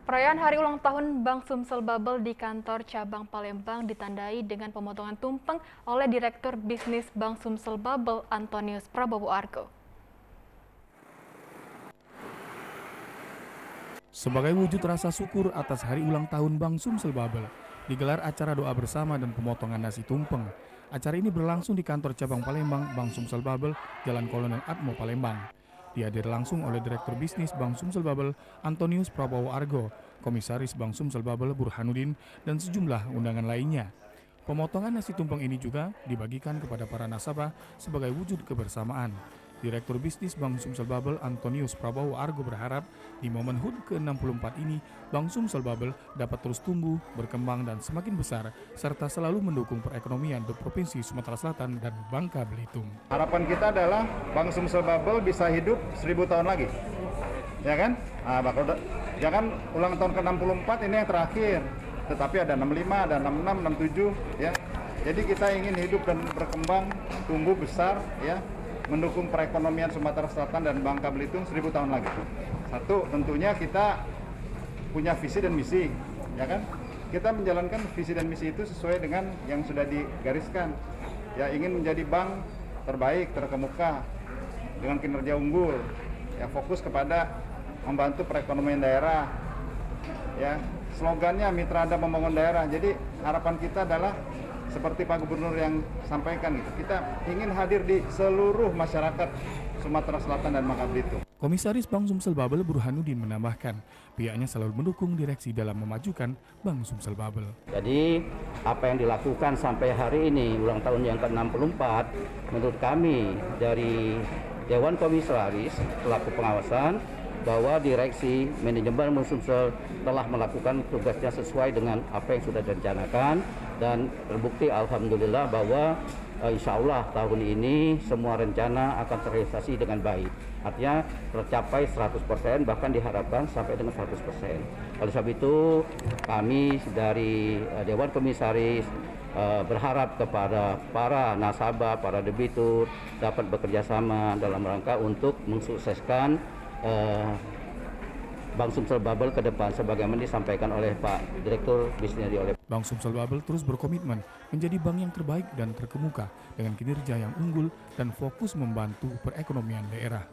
Perayaan hari ulang tahun Bank Sumsel Bubble di kantor cabang Palembang ditandai dengan pemotongan tumpeng oleh Direktur Bisnis Bank Sumsel Bubble Antonius Prabowo Argo. Sebagai wujud rasa syukur atas hari ulang tahun Bank Sumsel Bubble, digelar acara doa bersama dan pemotongan nasi tumpeng. Acara ini berlangsung di kantor cabang Palembang Bank Sumsel Bubble, Jalan Kolonel Atmo Palembang. Dihadiri langsung oleh Direktur Bisnis Bank Sumsel Bubble Antonius Prabowo Argo, Komisaris Bank Sumsel Bubble Burhanuddin, dan sejumlah undangan lainnya. Pemotongan nasi tumpeng ini juga dibagikan kepada para nasabah sebagai wujud kebersamaan. Direktur Bisnis Bank Sumsel Bubble Antonius Prabowo Argo berharap di momen HUT ke-64 ini Bank Sumsel Bubble dapat terus tumbuh, berkembang dan semakin besar serta selalu mendukung perekonomian di Provinsi Sumatera Selatan dan Bangka Belitung. Harapan kita adalah Bank Sumsel Bubble bisa hidup 1000 tahun lagi. Ya kan? Jangan ulang tahun ke-64 ini yang terakhir. Tetapi ada 65, ada 66, 67 ya. Jadi kita ingin hidup dan berkembang, tumbuh besar ya, mendukung perekonomian Sumatera Selatan dan Bangka Belitung 1000 tahun lagi. Satu, tentunya kita punya visi dan misi, ya kan? Kita menjalankan visi dan misi itu sesuai dengan yang sudah digariskan. Ya, ingin menjadi bank terbaik, terkemuka dengan kinerja unggul, ya fokus kepada membantu perekonomian daerah. Ya, slogannya Mitra Anda Membangun Daerah. Jadi harapan kita adalah seperti Pak Gubernur yang sampaikan gitu. Kita ingin hadir di seluruh masyarakat Sumatera Selatan dan Bangka Belitung. Komisaris Bank Sumsel Bubble Burhanuddin menambahkan, pihaknya selalu mendukung direksi dalam memajukan Bank Sumsel Bubble. Jadi apa yang dilakukan sampai hari ini ulang tahun yang ke-64 menurut kami dari Dewan Komisaris selaku pengawasan bahwa direksi manajemen Bank Sumsel telah melakukan tugasnya sesuai dengan apa yang sudah direncanakan dan terbukti alhamdulillah bahwa insya Allah tahun ini semua rencana akan terrealisasi dengan baik. Artinya tercapai 100%, bahkan diharapkan sampai dengan 100%. Oleh sebab itu kami dari Dewan Komisaris berharap kepada para nasabah, para debitur dapat bekerja sama dalam rangka untuk mensukseskan Bank Sumsel Bubble ke depan sebagaimana disampaikan oleh Pak Direktur Bisnis oleh Bank Sumsel Bubble terus berkomitmen menjadi bank yang terbaik dan terkemuka dengan kinerja yang unggul dan fokus membantu perekonomian daerah.